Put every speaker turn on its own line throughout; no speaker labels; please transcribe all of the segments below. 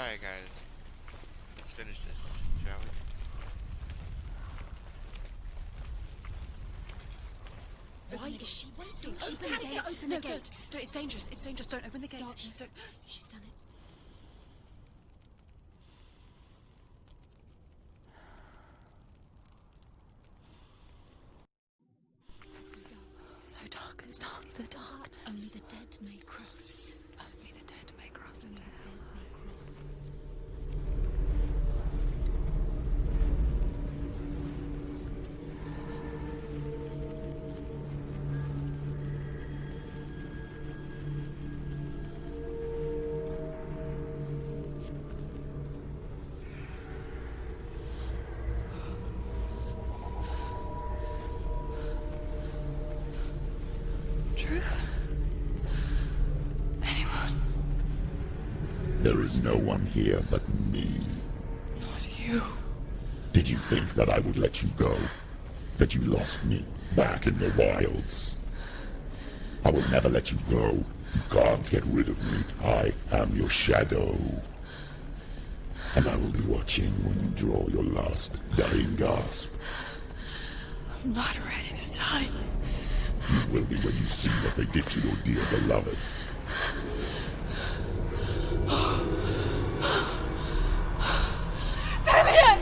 Alright guys, let's finish this, shall we?
Why is she waiting? Open the gate. Open the gate. No, it's dangerous. It's dangerous. Don't open the gate. Don't. She's done it. So dark. It's dark. The darkness.
Only the dead may cross.
Only the dead may cross
Only
into
the
hell.
dead may cross.
Truth? Anyone?
There is no one here but me.
Not you.
Did you think that I would let you go? That you lost me back in the wilds? I will never let you go. You can't get rid of me. I am your shadow. And I will be watching when you draw your last dying gasp.
I'm not ready to die.
You will be when you see what they did to your dear beloved.
Damien!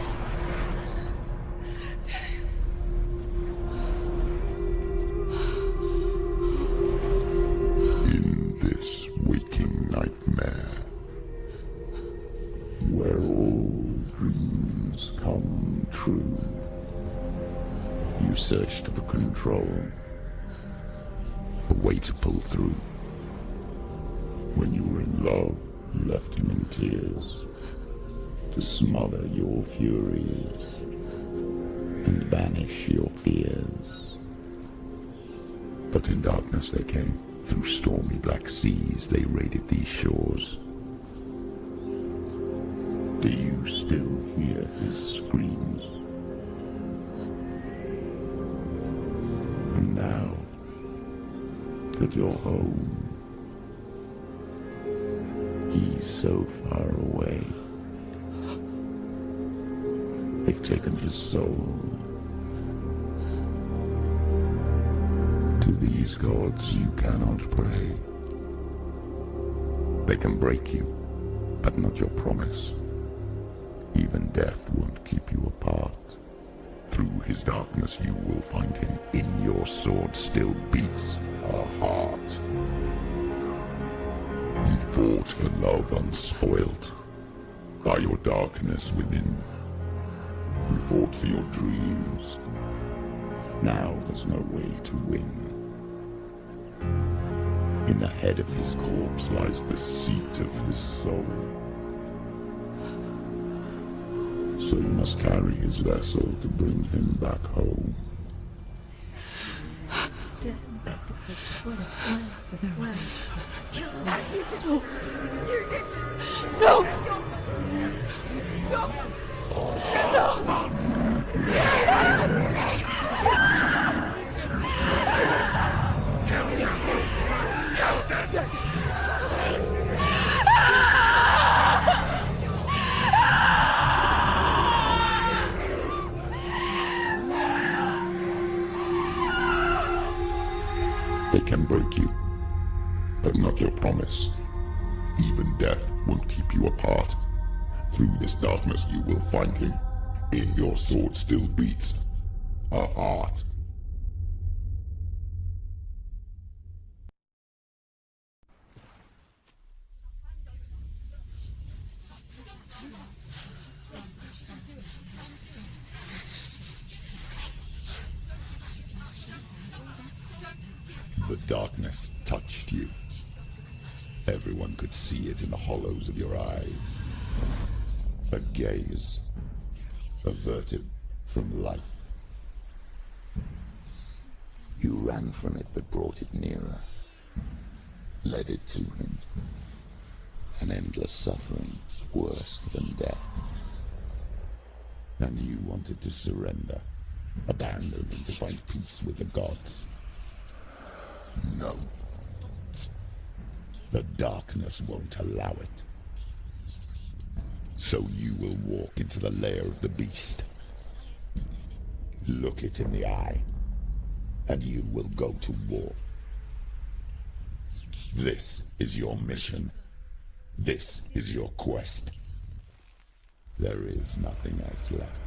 In this waking nightmare, where all dreams come true, you searched for control, a way to pull through. When you were in love, you left him in tears, to smother your furies and banish your fears. But in darkness they came, through stormy black seas they raided these shores. Do you still hear his screams? And now that you're home, he's so far away. They've taken his soul. To these gods you cannot pray. They can break you, but not your promise. Even death won't keep you apart. Through his darkness you will find him. In your sword still beats a heart. You fought for love unspoilt by your darkness within. You fought for your dreams. Now there's no way to win. In the head of his corpse lies the seat of his soul. So you must carry his vessel to bring him back home.
No!
They can break you, but not your promise. Even death won't keep you apart. Through this darkness you will find him. In your sword still beats a heart. The darkness touched you. Everyone could see it in the hollows of your eyes. A gaze averted from life. You ran from it but brought it nearer. Led it to him. An endless suffering, worse than death. And you wanted to surrender, abandon and to find peace with the gods. No. The darkness won't allow it. So you will walk into the lair of the beast. Look it in the eye, and you will go to war. This is your mission. This is your quest. There is nothing else left.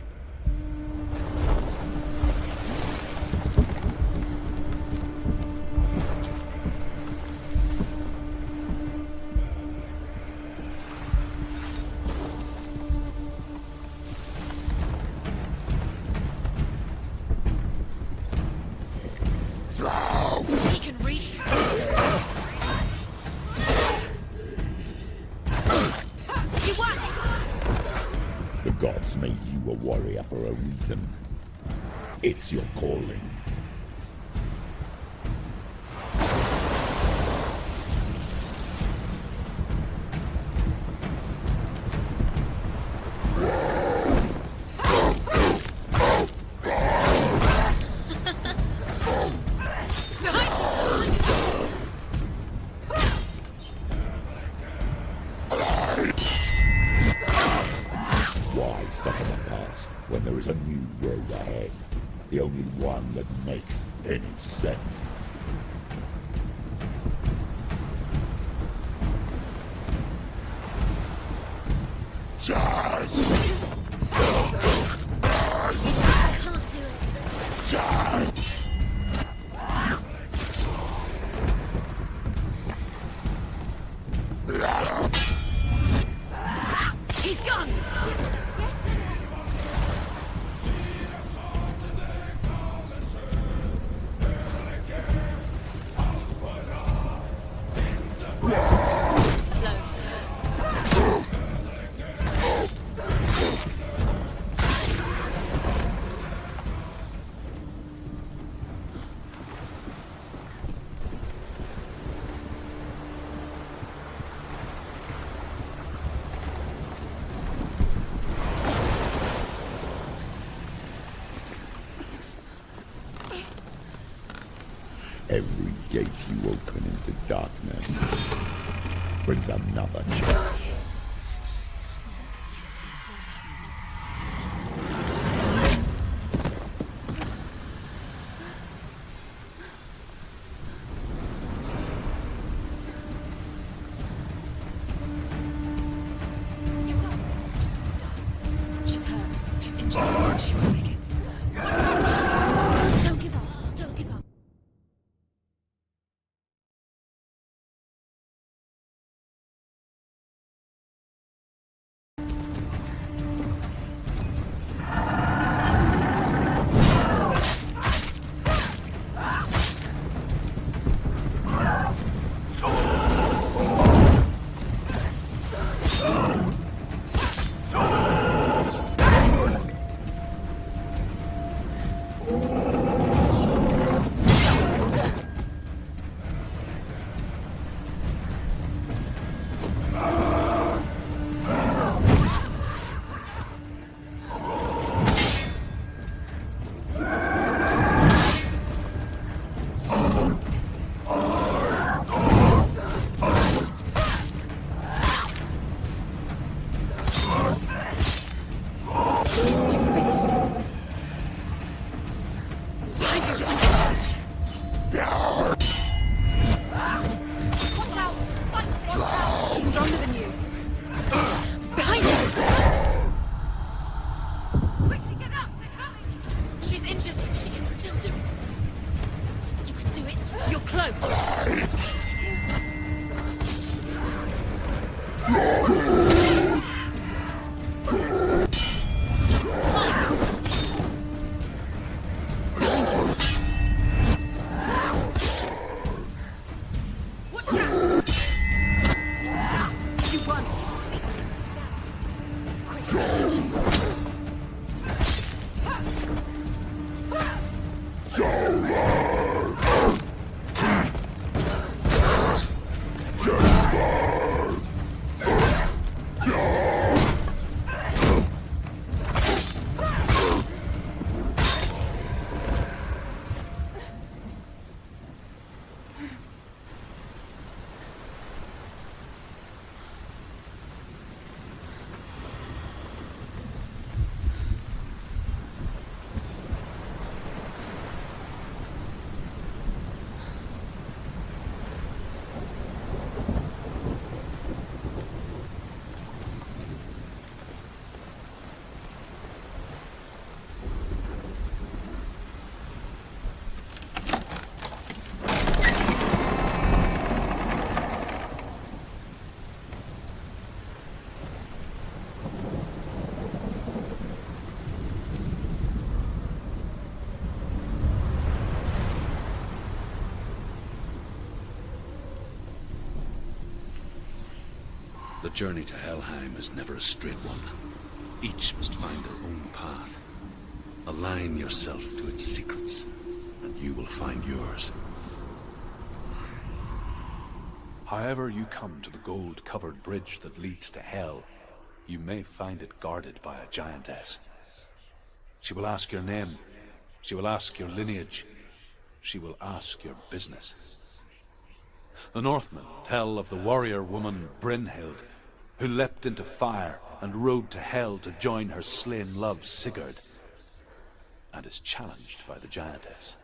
He can read you. You won!
The gods made you a warrior for a reason. It's your calling. Why suffer the past when there is a new road ahead? The only one that makes any sense. Just!
I can't do it.
Just!
He's gone! Slow.
Every gate you open into darkness brings another change.
She's hurt. She's injured. She won't make it. Don't give up. Don't give up. Stronger than you. Behind you! Quickly get up! They're coming! She's injured. She can still do it. You can do it. You're close. Behind you. Watch out! You won.
The journey to Helheim is never a straight one. Each must find their own path. Align yourself to its secrets, and you will find yours. However you come to the gold-covered bridge that leads to Hell, you may find it guarded by a giantess. She will ask your name. She will ask your lineage. She will ask your business. The Northmen tell of the warrior woman Brynhild, who leapt into fire and rode to Hell to join her slain love Sigurd, and is challenged by the giantess.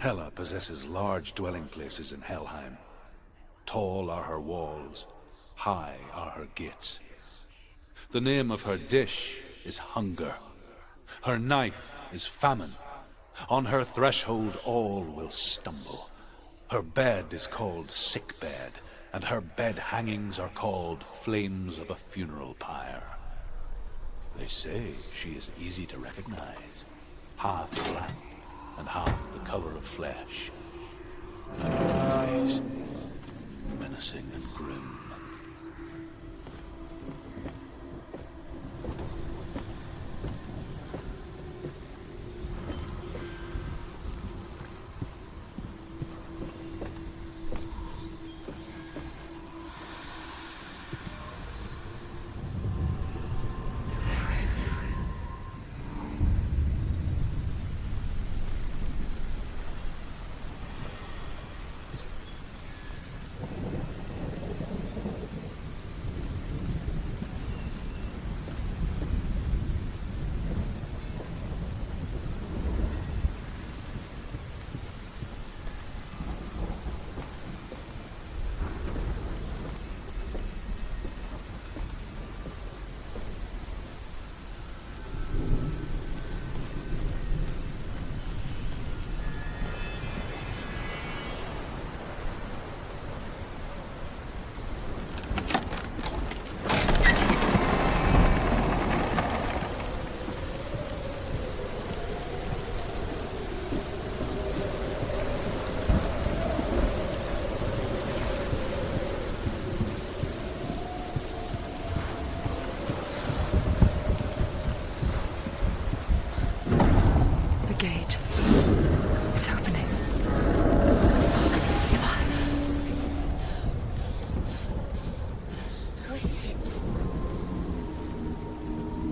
Hela possesses large dwelling places in Helheim. Tall are her walls, high are her gates. The name of her dish is hunger. Her knife is famine. On her threshold all will stumble. Her bed is called sick bed, and her bed hangings are called flames of a funeral pyre. They say she is easy to recognize, half black and half the color of flesh. And her eyes, menacing and grim.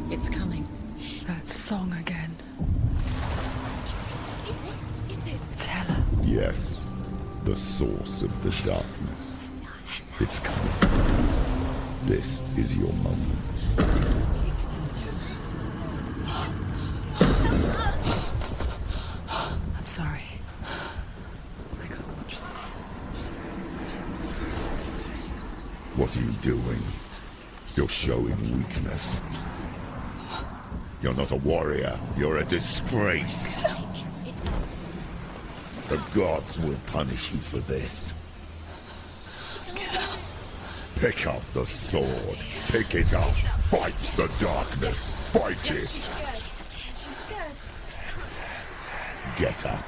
It's coming.
That song again.
Is it?
It's Hela.
Yes, the source of the darkness. It's coming. This is your moment.
I'm sorry. I can't watch this.
What are you doing? You're showing weakness. You're not a warrior. You're a disgrace. The gods will punish you for this. Pick up the sword. Pick it up. Fight the darkness. Fight it. Get up.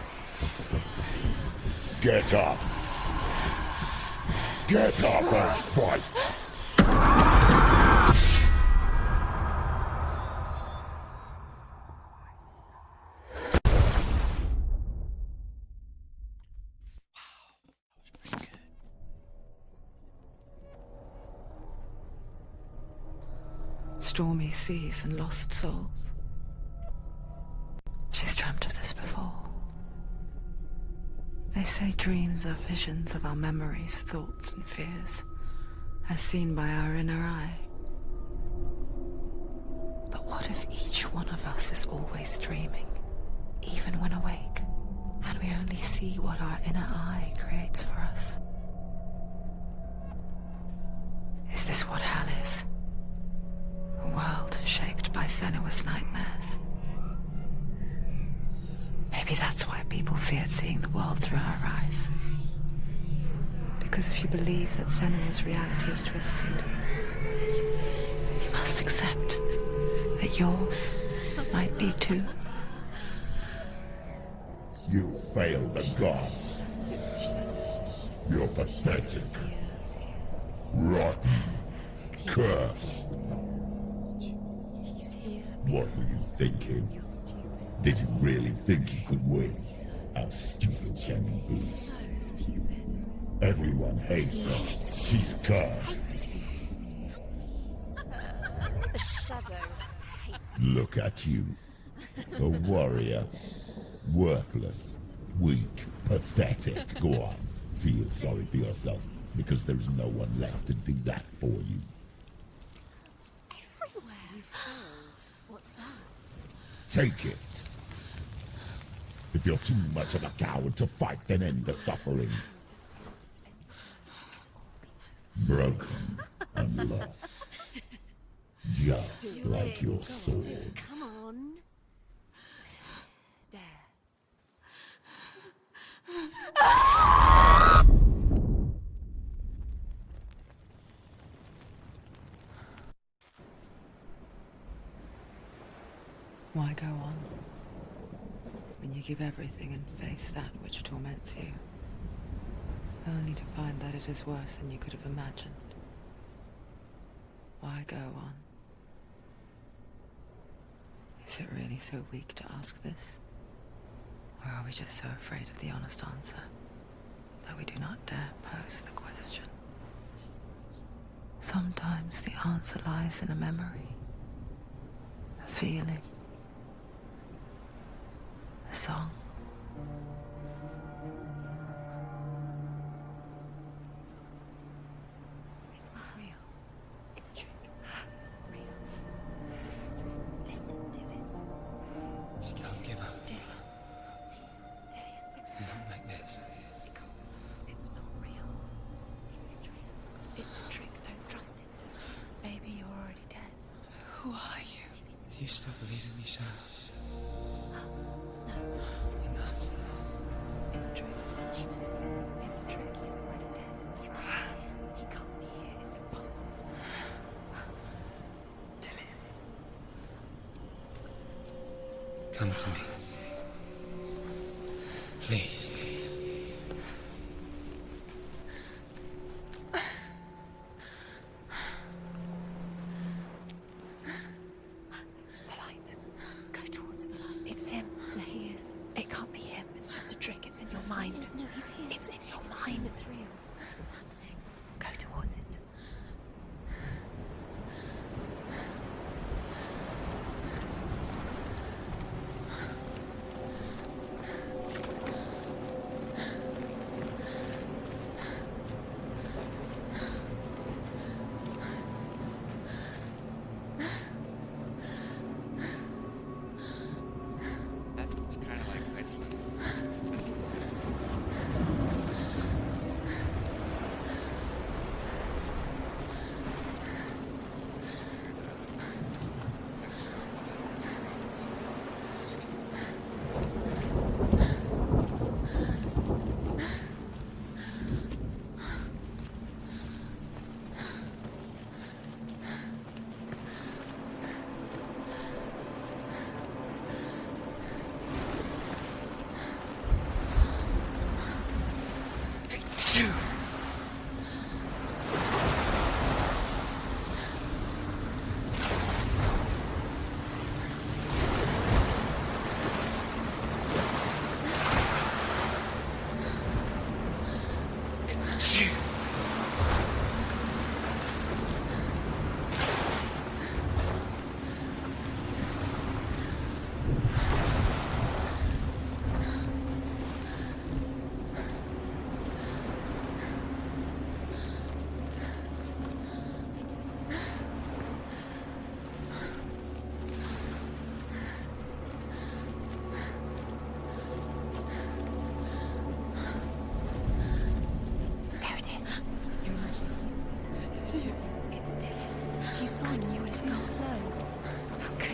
Get up. Get up and fight.
Stormy seas and lost souls. She's dreamt of this before. They say dreams are visions of our memories, thoughts and fears, as seen by our inner eye. But what if each one of us is always dreaming, even when awake, and we only see what our inner eye creates for us? Is this what hell is? A world shaped by Senua's nightmares. Maybe that's why people feared seeing the world through her eyes. Because if you believe that Senua's reality is twisted, you must accept that yours might be too.
You failed the gods. You're pathetic. Rotten. Cursed. What were you thinking? Did you really think you could win? How stupid can you be?
So stupid.
Everyone hates her. She's cursed.
The shadow hates.
Look at you. A warrior. Worthless. Weak. Pathetic. Go on. Feel sorry for yourself, because there is no one left to do that for you.
Everywhere. You failed. What's that?
Take it. If you're too much of a coward to fight, then end the suffering. Broken and lost. Just like your sword.
Come on. Dare.
Why go on when you give everything and face that which torments you, only to find that it is worse than you could have imagined? Why go on? Is it really so weak to ask this? Or are we just so afraid of the honest answer that we do not dare pose the question? Sometimes the answer lies in a memory, a feeling, a song.
It's not real. It's a trick. It's not real. Listen to it.
Don't give up.
Daddy. It's
Not like this.
It's not real. It's real. It's a trick. Don't trust it. Baby, you're already dead.
Who are you?
Do you still believe in me, Shadow?
No, it's not. It's a trick. It's a trick. He's already dead. He can't be here. It's impossible.
Come to me. Please.
The light. Go towards the light. It's him. There he is. It can't be him. It's just a trick. It's in your mind. No, he's here. It's in your mind. It's real. It's happening. Go towards it.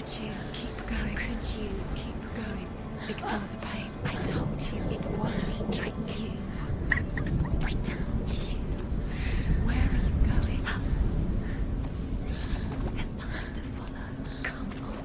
could you keep going? How could you keep going? Ignore the pain. I told you it wasn't a trick. I told you. Where are you going? See, there's nothing to follow. Come on.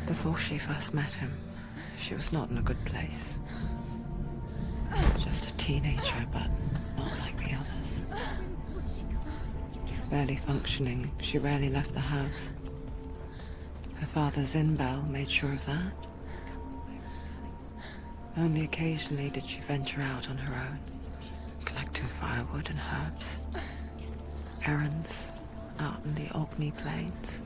Before she first met him, she was not in a good place. Just a teenager, but not like the others. Barely functioning, she rarely left the house. Her father's in-bell made sure of that. Only occasionally did she venture out on her own, collecting firewood and herbs. Errands out in the Orkney Plains.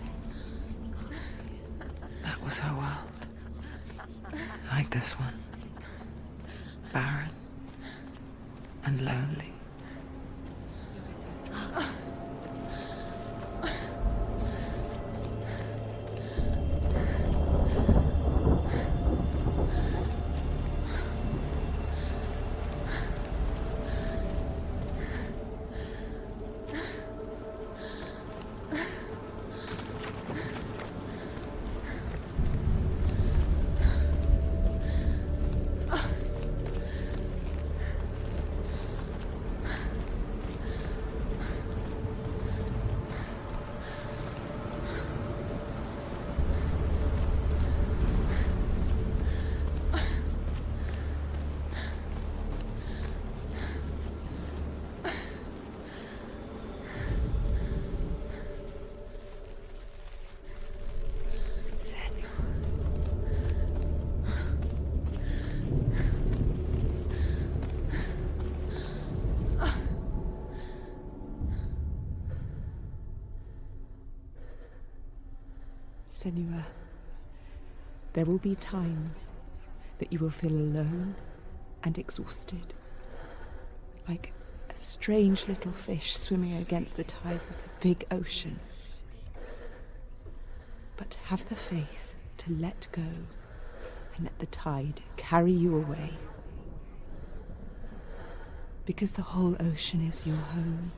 That was her world. Like this one. Barren and lonely.
Senua, there will be times that you will feel alone and exhausted, like a strange little fish swimming against the tides of the big ocean. But have the faith to let go and let the tide carry you away. Because the whole ocean is your home,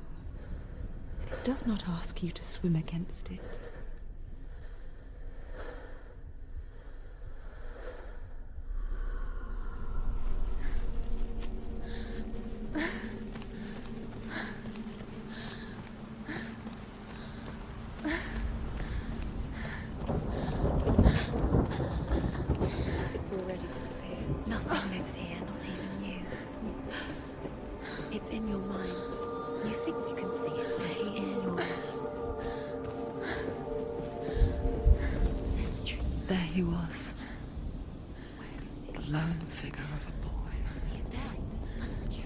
and it does not ask you to swim against it.
Nothing lives here, not even you. It's in your mind. You think you can see it, but it's in your mind.
There he was. The lone figure of a boy.
He's there.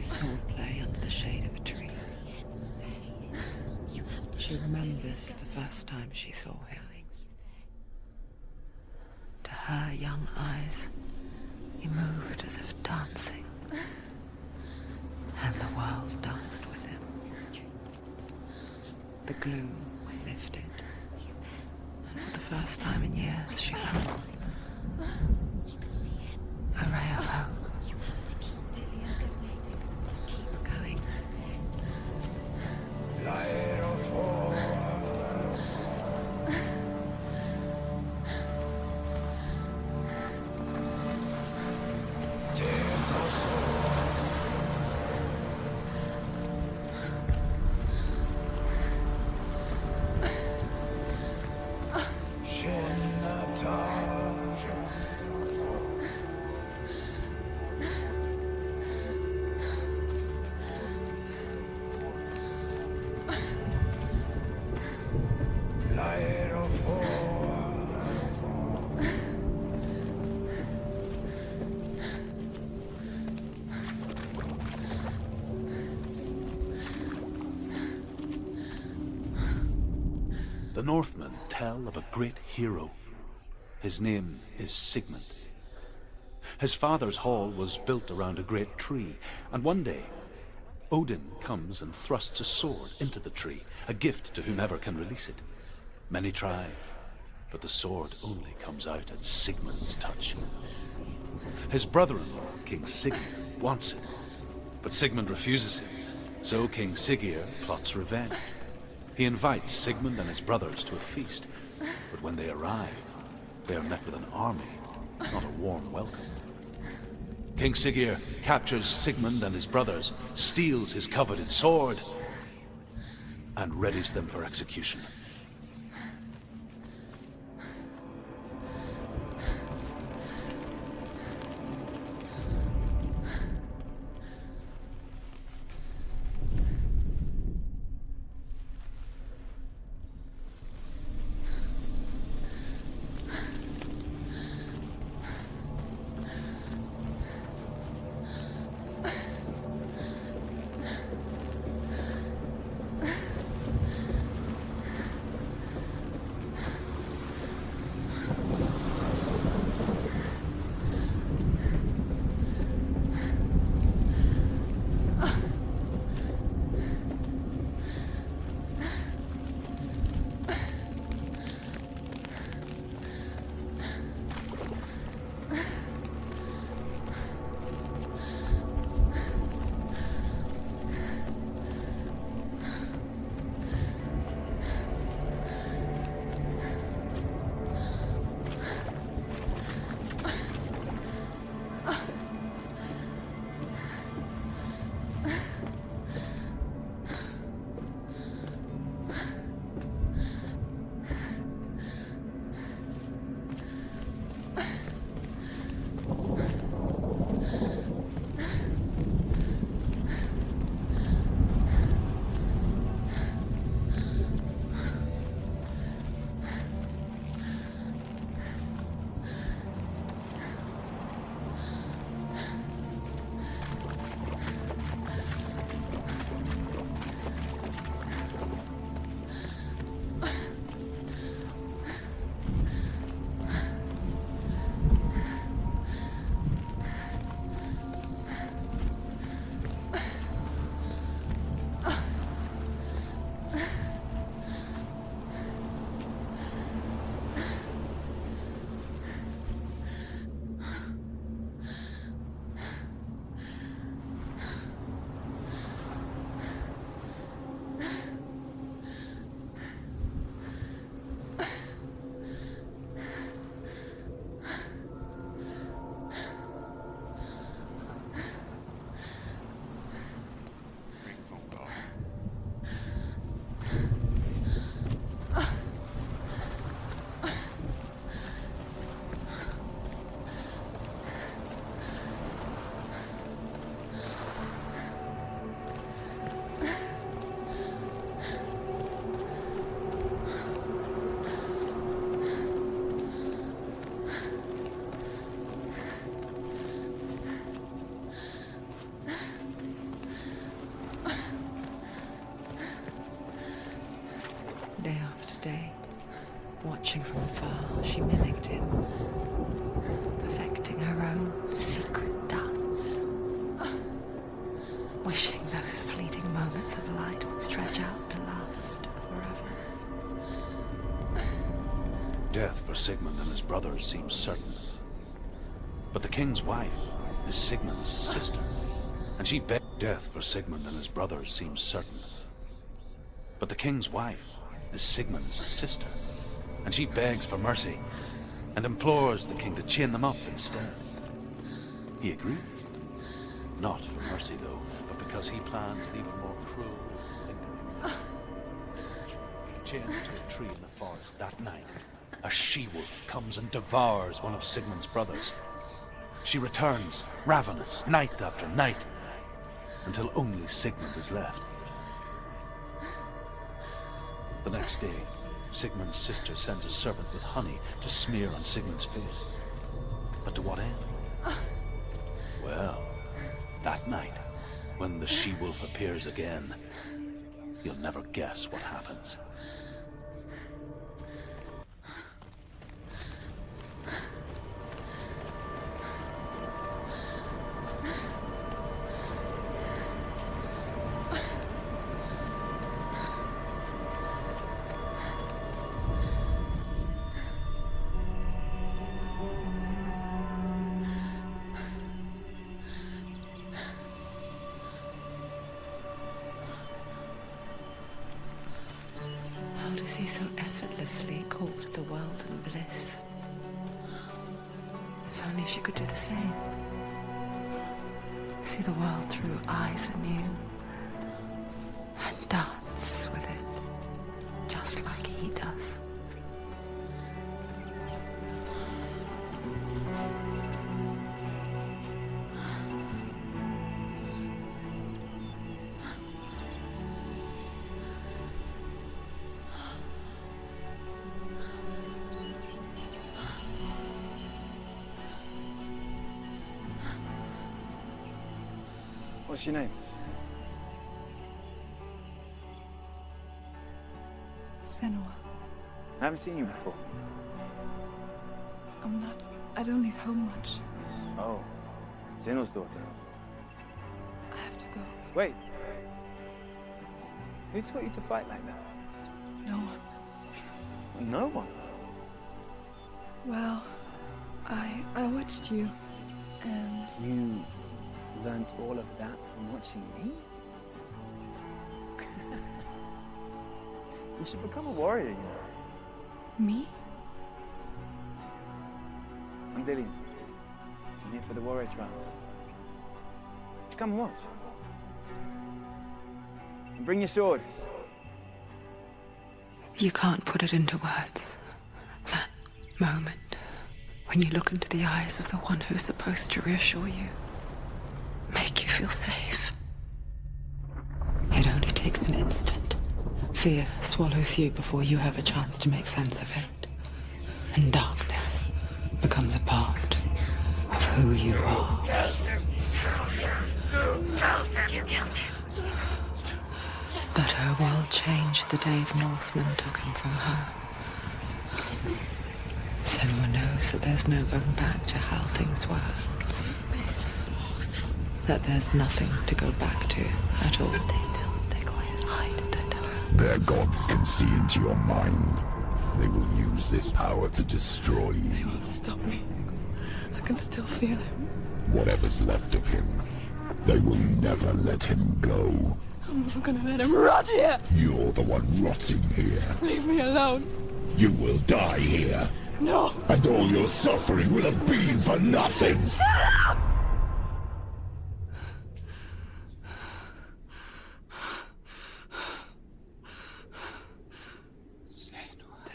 Sword play under the shade of a tree. She remembers the first time she saw him. To her young eyes, he moved as if dancing, and the world danced with him. The gloom lifted, and for the first time in years, she felt a ray of hope.
Keep going.
The Northmen tell of a great hero. His name is Sigmund. His father's hall was built around a great tree, and one day Odin comes and thrusts a sword into the tree, a gift to whomever can release it. Many try, but the sword only comes out at Sigmund's touch. His brother-in-law, King Siggeir, wants it, but Sigmund refuses him, so King Siggeir plots revenge. He invites Sigmund and his brothers to a feast, but when they arrive, they are met with an army, not a warm welcome. King Siggeir captures Sigmund and his brothers, steals his coveted sword, and readies them for execution.
Day after day, watching from afar, she mimicked him, perfecting her own secret dance, wishing those fleeting moments of light would stretch out to last forever.
Death for Sigmund and his brothers seems certain. But the king's wife is Sigmund's sister, and she begged. Death for Sigmund and his brothers seems certain. But the king's wife is Sigmund's sister, and she begs for mercy and implores the king to chain them up instead. He agrees. Not for mercy, though, but because he plans an even more cruel thing. Chained to a tree in the forest that night, a she-wolf comes and devours one of Sigmund's brothers. She returns, ravenous, night after night, until only Sigmund is left. The next day, Sigmund's sister sends a servant with honey to smear on Sigmund's face. But to what end? Well, that night, when the she-wolf appears again, you'll never guess what happens.
is he so effortlessly caught the world in bliss? If only she could do the same. See the world through eyes anew and dance with it, just like he does.
What's your name?
Senua.
I haven't seen you before.
I don't leave home much.
Oh, Zenua's daughter.
I have to go.
Wait. Who taught you to fight like that?
No one.
No one.
Well, I watched you, and
You learnt all of that from watching me? You should become a warrior, you know.
me?
I'm Dillian. I'm here for the warrior trials. Just come and watch. And bring your sword.
You can't put it into words. That moment when you look into the eyes of the one who's supposed to reassure you, make you feel safe. It only takes an instant. Fear swallows you before you have a chance to make sense of it. And darkness becomes a part of who you are. But her world changed the day the Northmen took him from her. Senua knows that there's no going back to how things were. That there's nothing to go back to at all. Stay still, stay quiet, hide, don't tell her.
Their gods can see into your mind. They will use this power to destroy you.
They won't stop me. I can still feel him.
Whatever's left of him, they will never let him go.
I'm not gonna let him rot here.
You're the one rotting here.
Leave me alone.
You will die here.
No.
And all your suffering will have been for nothing.
Shut up!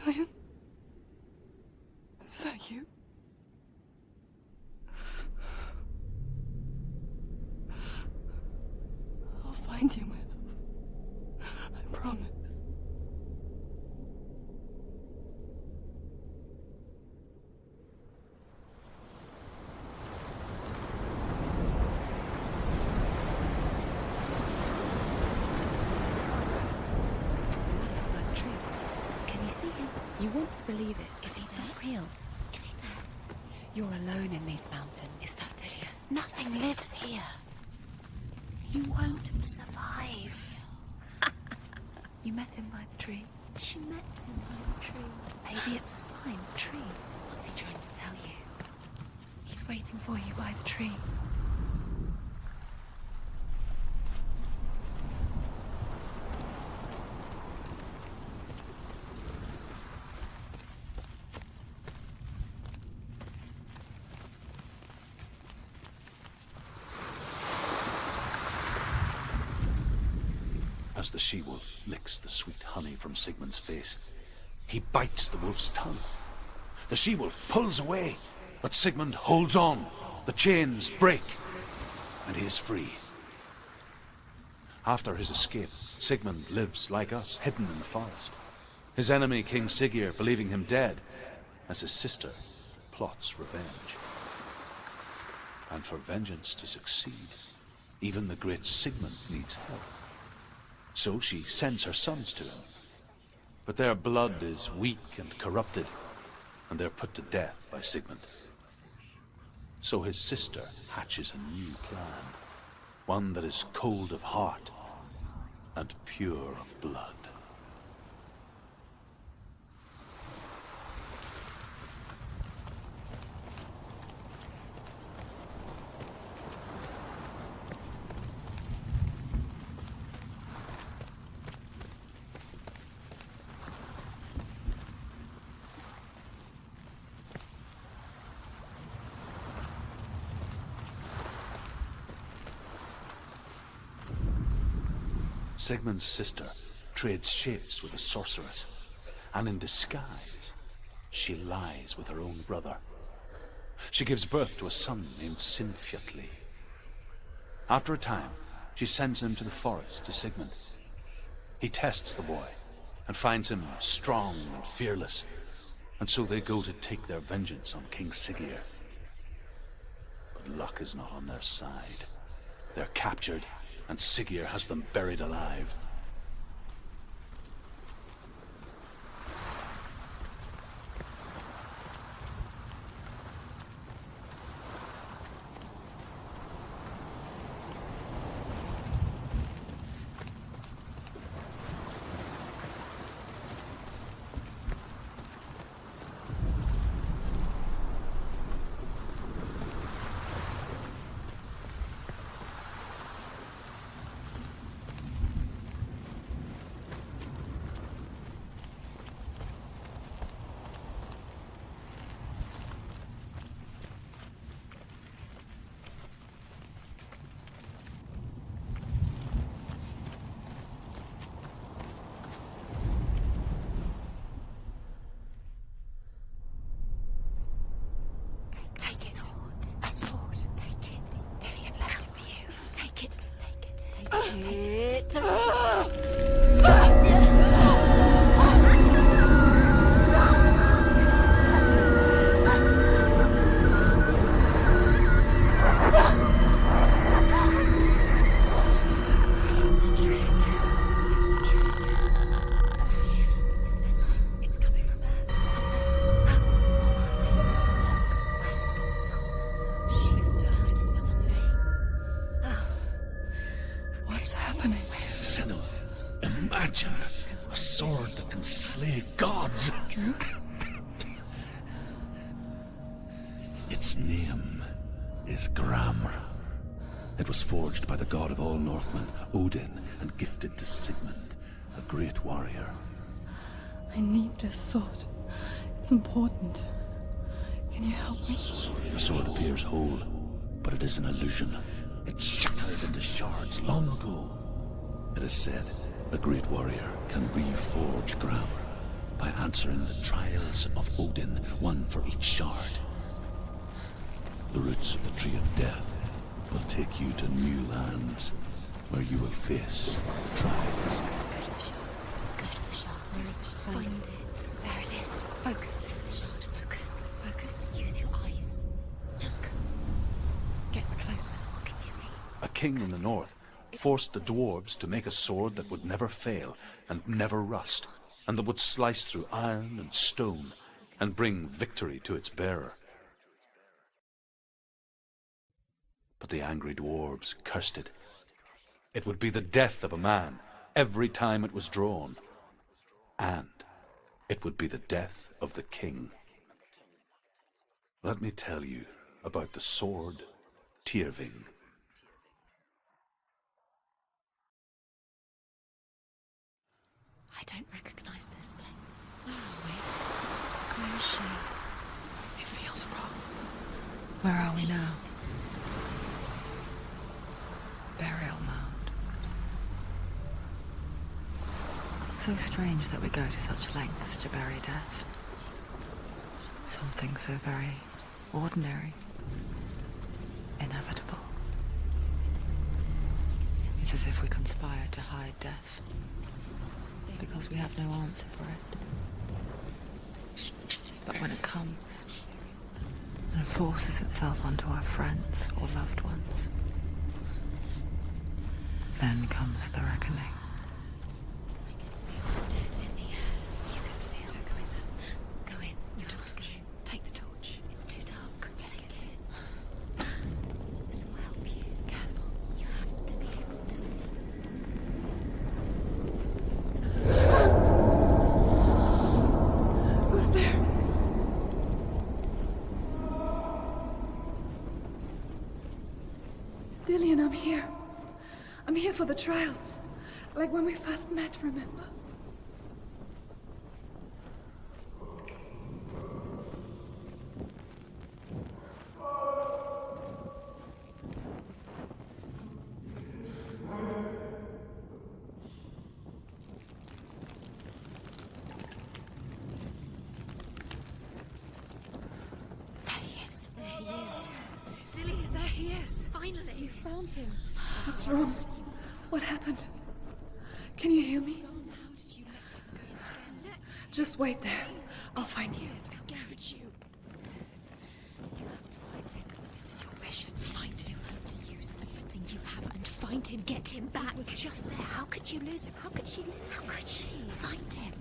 Dillian? Is that you? I'll find you, my love. I promise.
Can you see him? You want to believe it. Is he not real? Is he there? You're alone in these mountains. Is that Dillian? Nothing lives here. You won't survive. You met him by the tree. She met him by the tree. Maybe it's a sign, the tree. What's he trying to tell you? He's waiting for you by the tree.
As the she-wolf licks the sweet honey from Sigmund's face, he bites the wolf's tongue. The she-wolf pulls away, but Sigmund holds on. The chains break, and he is free. After his escape, Sigmund lives like us, hidden in the forest. His enemy, King Siggeir, believing him dead, as his sister plots revenge. And for vengeance to succeed, even the great Sigmund needs help. So she sends her sons to him. But their blood is weak and corrupted, and they're put to death by Sigmund. So his sister hatches a new plan, one that is cold of heart and pure of blood. Sigmund's sister trades shapes with a sorceress, and in disguise, she lies with her own brother. She gives birth to a son named Sinfjotli. After a time, she sends him to the forest to Sigmund. He tests the boy and finds him strong and fearless, and so they go to take their vengeance on King Siggeir. But luck is not on their side. They're captured, and Siggeir has them buried alive.
Its name is Gramr. It was forged by the god of all Northmen, Odin, and gifted to Sigmund, a great warrior.
I need this sword. It's important. Can you help me?
The sword appears whole, but it is an illusion. It shattered into shards long ago. It is said a great warrior can reforge Gramr by answering the trials of Odin, one for each shard. The roots of the Tree of Death will take you to new lands, where you will face trials.
Go to the shard. Where is it? Find it. There it is. Focus. There's the shard. Focus. Focus. Use your eyes. Look. Get closer. What can you see?
A king in the north forced the dwarves to make a sword that would never fail and never rust, and that would slice through iron and stone and bring victory to its bearer. But the angry dwarves cursed it. It would be the death of a man every time it was drawn. And it would be the death of the king. Let me tell you about the sword Tyrving.
I don't recognize this place. Where are we? Where is she?
It feels wrong. Where are we now? Burial mound. So strange that we go to such lengths to bury death. Something so very ordinary, inevitable. It's as if we conspired to hide death, because we have no answer for it. But when it comes, and forces itself onto our friends or loved ones, then comes the reckoning.
Dead in the air. You can feel. Don't go in there. Go in. You have to go in. Take the torch. It's too dark. Take it. This will help you. Careful. You have to be able to see.
Who's there? Dillian, I'm here. I'm here for the trials. Like when we first met, remember?
he is. Dillian, there he is. Finally.
You found him. What's wrong? What happened? Can you hear me?
How did you let him go?
Just wait there. I'll find you.
How could you? You have to find him. This is your mission. Find him. You have to use everything you have and find him. Get him back. He was just there. How could you lose him? How could she lose him? How could she? Find him.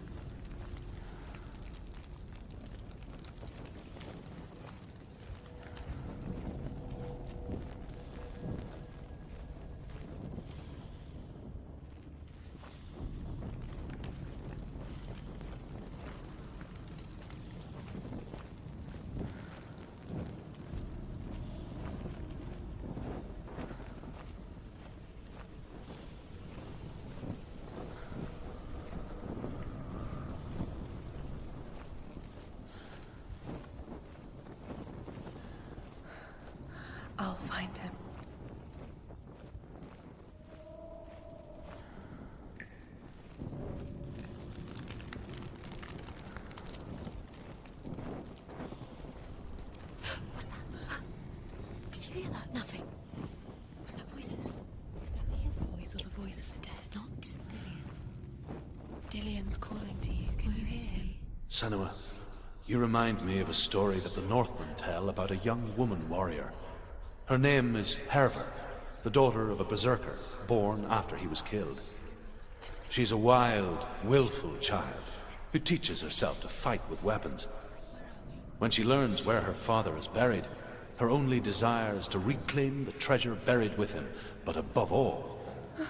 I'll find him.
What's that? Did you hear that? Nothing. Was that voices?
Is that his voice or the voice of the dead?
Not Dillian.
Dillian's calling to you. Can you hear him?
Senua, you remind me of a story that the Northmen tell about a young woman warrior. Her name is Herver, the daughter of a berserker, born after he was killed. She's a wild, willful child who teaches herself to fight with weapons. When she learns where her father is buried, her only desire is to reclaim the treasure buried with him, but above all,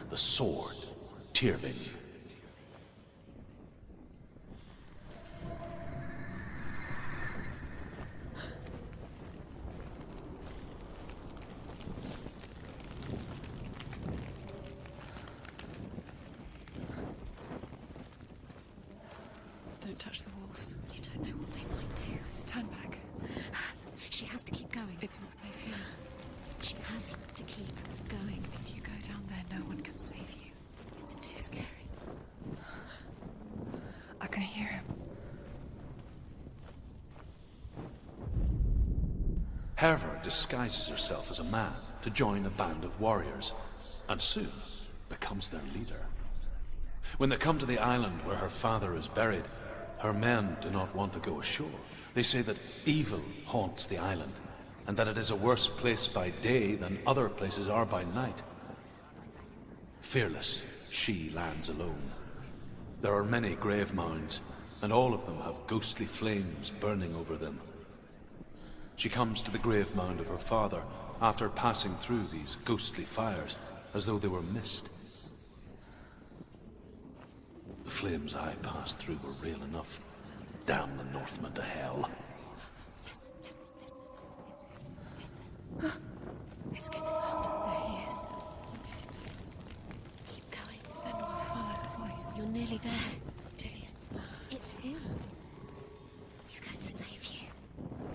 the sword, Tyrving.
Don't touch the walls.
You don't know what they might do.
Turn back.
She has to keep going.
It's not safe here.
She has to keep going.
If you go down there, no one can save you.
It's too scary.
I can hear him.
Herver disguises herself as a man to join a band of warriors, and soon becomes their leader. When they come to the island where her father is buried, her men do not want to go ashore. They say that evil haunts the island, and that it is a worse place by day than other places are by night. Fearless, she lands alone. There are many grave mounds, and all of them have ghostly flames burning over them. She comes to the grave mound of her father after passing through these ghostly fires, as though they were mist. The flames I passed through were real enough. Damn the Northmen to hell.
Listen, listen, listen. It's him. Listen.
It's getting louder.
There he is. Keep going.
Senua, follow the voice.
You're nearly there.
Dillian's voice.
It's him. He's going to save you.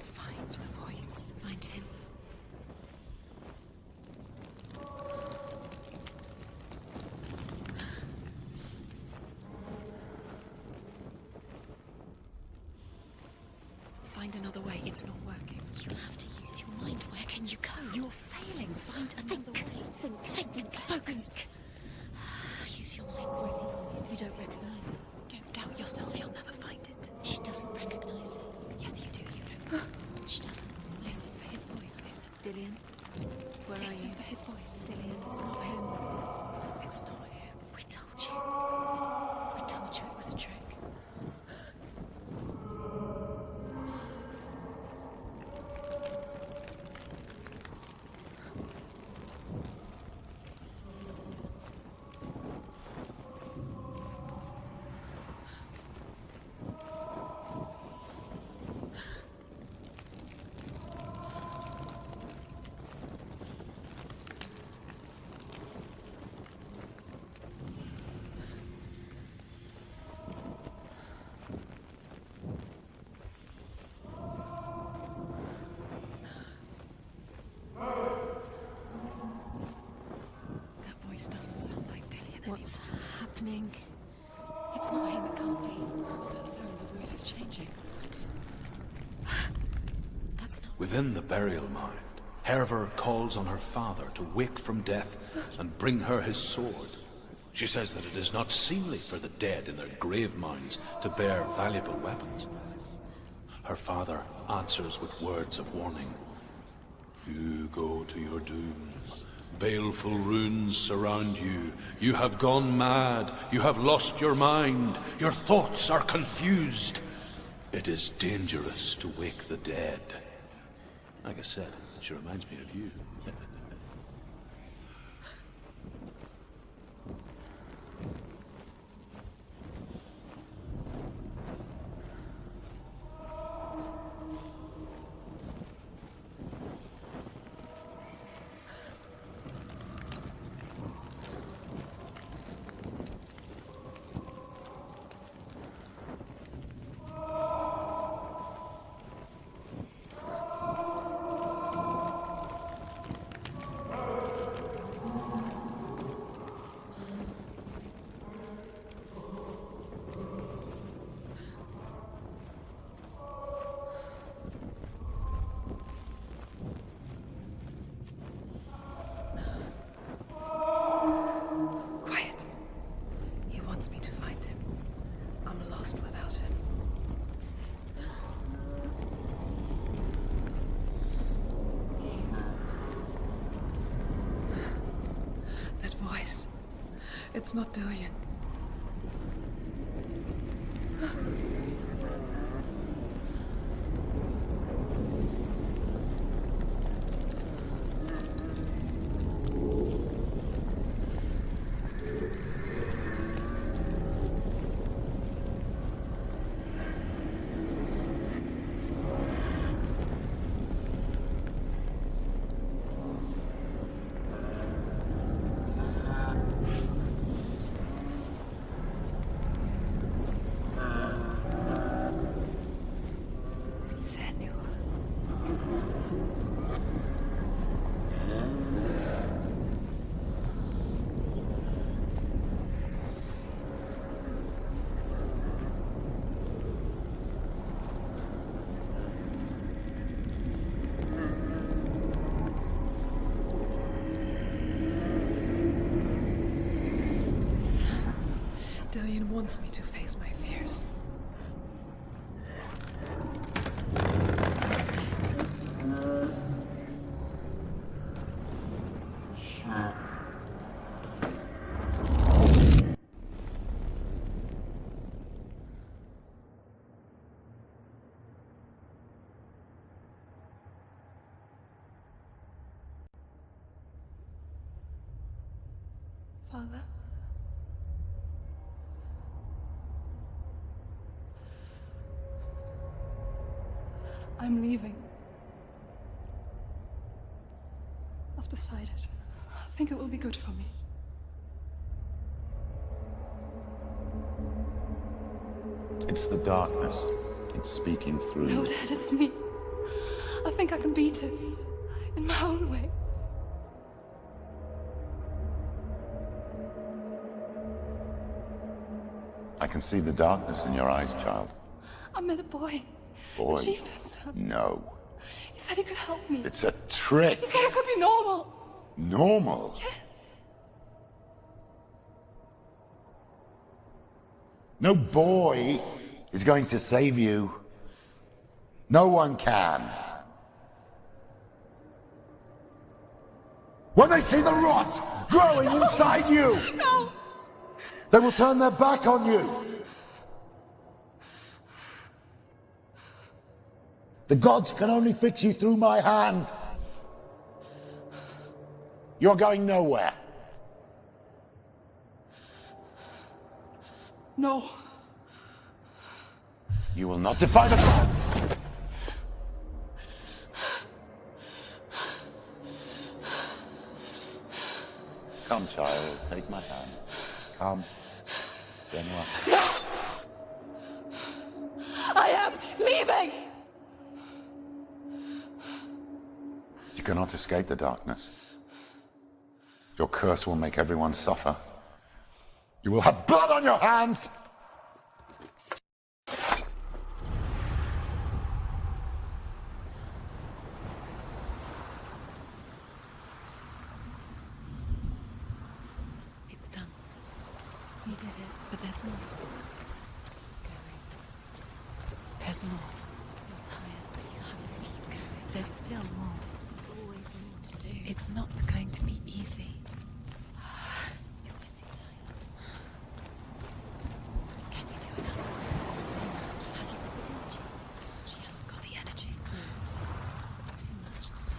Find the voice.
Find him.
Find another way. It's not working.
You have to use your mind. Where can you go?
You're failing. Find another way.
Think. Focus. Use your mind.
You don't recognize it. Don't doubt yourself. You'll never find it.
She doesn't recognize it.
Yes, you do. You know.
She doesn't.
Listen for his voice. Listen.
Dillian, where are
Listen
you?
for his voice.
Dillian, it's not him.
It's not him.
We told you. We told you it was a trick.
Within the burial mound, Herver calls on her father to wake from death and bring her his sword. She says that it is not seemly for the dead in their grave mounds to bear valuable weapons. Her father answers with words of warning. You go to your doom. Baleful runes surround you. You have gone mad. You have lost your mind. Your thoughts are confused. It is dangerous to wake the dead. Like I said, she reminds me of you.
It's not Dillion. Dillion wants me to face my fears. Father? I'm leaving. I've decided. I think it will be good for me.
It's the darkness. It's speaking through
No,
you.
Dad, it's me. I think I can beat it. In my own way.
I can see the darkness in your eyes, child.
I met a boy.
Boy.
The chieftain's son.
No.
He said he could help me.
It's a trick.
He said I could be normal.
Normal?
Yes.
No boy is going to save you. No one can. When they see the rot growing inside you,
No!
they will turn their back on you. The gods can only fix you through my hand. You're going nowhere.
No.
You will not defy the gods. Come, child, take my hand. Come. Senua.
Yes! I am leaving!
You cannot escape the darkness. Your curse will make everyone suffer. You will have blood on your hands!
It's done.
You did it.
But there's more.
Going.
There's more.
You're tired, but you have to keep going.
There's still more.
There's always more to do.
It's not going to be easy.
You're getting tired.
Can you do another?
It's too much. Have you got the energy?
She hasn't got the energy.
Too much to do.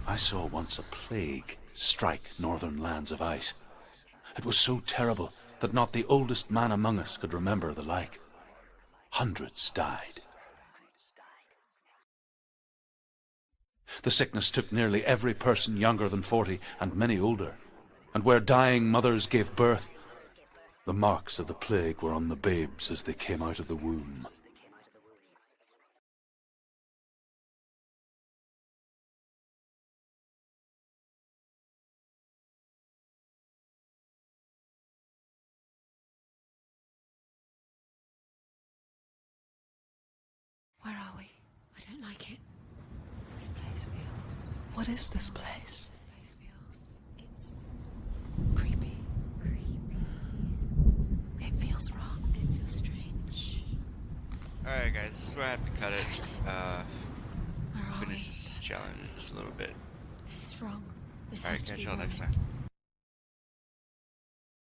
I saw once a plague strike northern lands of ice. It was so terrible that not the oldest man among us could remember the like. Hundreds died. The sickness took nearly every person younger than 40 and many older, and where dying mothers gave birth, the marks of the plague were on the babes as they came out of the womb.
Where are we? I don't like it. This place feels...
What is this place?
This place feels... It's... creepy. It feels wrong. It feels strange.
Alright guys, this is where I have to cut
Where is
it.
it? Where are
Finish
we?
this challenge just a little bit.
This is wrong. This
Alright,
has to
catch
be
y'all
wrong.
next time.